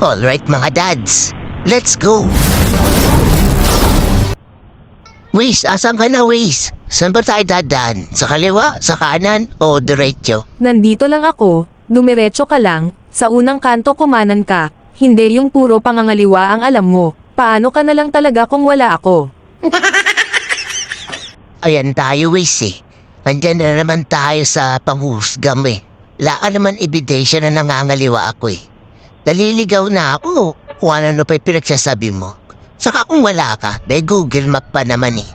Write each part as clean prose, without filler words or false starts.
Alright mga dads, let's go! Waze, asan ka na Waze? Saan ba tayo dadaan? Sa kaliwa, sa kanan, o diretso? Nandito lang ako, dumiretso ka lang, sa unang kanto kumanan ka, hindi yung puro pangangaliwa ang alam mo. Paano ka na lang talaga kung wala ako? Ayan tayo Waze eh. Andyan na naman tayo sa panghusgam eh. Wala ka naman ebidensya na nangangaliwa ako eh. Naliligaw na ako kung ano pa yung pinagsasabi mo. Saka kung wala ka, may Google Map pa naman eh.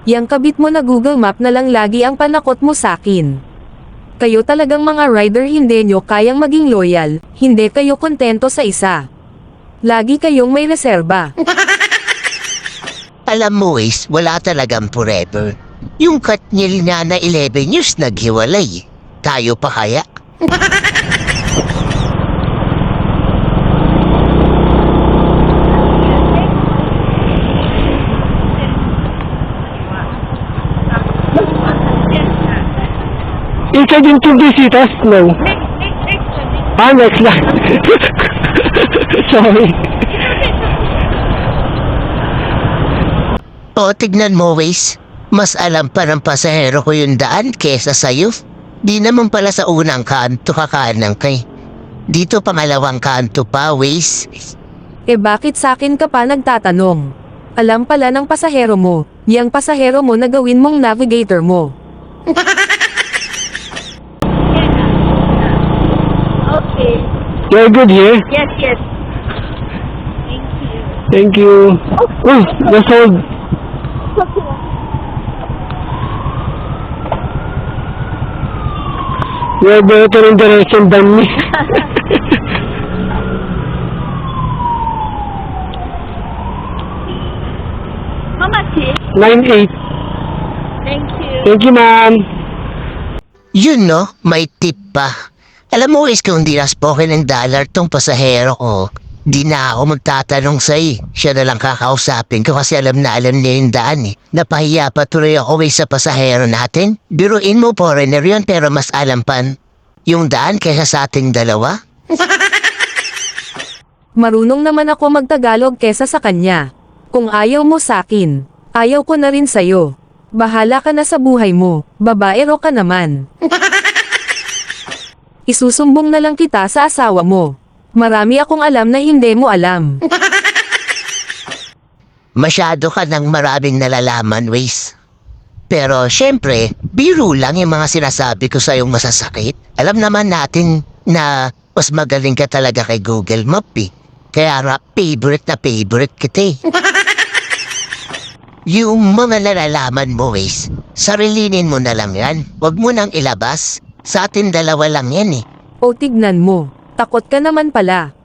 Yang kabit mo na Google Map na lang lagi ang panakot mo sakin. Kayo talagang mga rider hindi nyo kayang maging loyal, hindi kayo kontento sa isa. Lagi kayong may reserba. Alam mo Waze, wala talagang forever. Yung Katniel nga na 11 years naghiwalay. Tayo pa kaya? Ika din to visitas? No. Next lang. Sorry. O tignan mo Waze, mas alam pa ng pasahero ko yung daan kesa sa'yo. Di naman pala sa unang kanto kakanan kay. Dito pangalawang kanto pa Waze. Bakit sakin ka pa nagtatanong? Alam pala ng pasahero mo, yang pasahero mo na gawin mong navigator mo. Okay. You're good here? Yes, yes. Thank you. Oh, that's all. You're better in direction than me. Mama, sis. 9-8. Thank you. Thank you, ma'am. Yun no, may tip pa. Alam mo Waze kung di na spoken ng dollar tong pasahero ko, di na ako magtatanong sa'yo. Siya na lang kakausapin ko kasi alam niya yung daan eh. Napahiya pa tuloy ako Waze sa pasahero natin. Biruin mo foreigner yun pero mas alam pan yung daan kaysa sa ating dalawa. Marunong naman ako magtagalog kesa sa kanya. Kung ayaw mo sakin, ayaw ko na rin sayo. Bahala ka na sa buhay mo, babaero ka naman. Isusumbong na lang kita sa asawa mo. Marami akong alam na hindi mo alam. Masyado ka ng maraming nalalaman, Waze. Pero syempre, biro lang yung mga sinasabi ko sa yung masasakit. Alam naman natin na mas magaling ka talaga kay Google Map eh. Kaya nga, favorite na favorite kita eh. Yung mga nalalaman mo, Waze, sarilinin mo na lang yan. Huwag mo nang ilabas. Sa atin dalawa lang yan eh. O tignan mo, takot ka naman pala.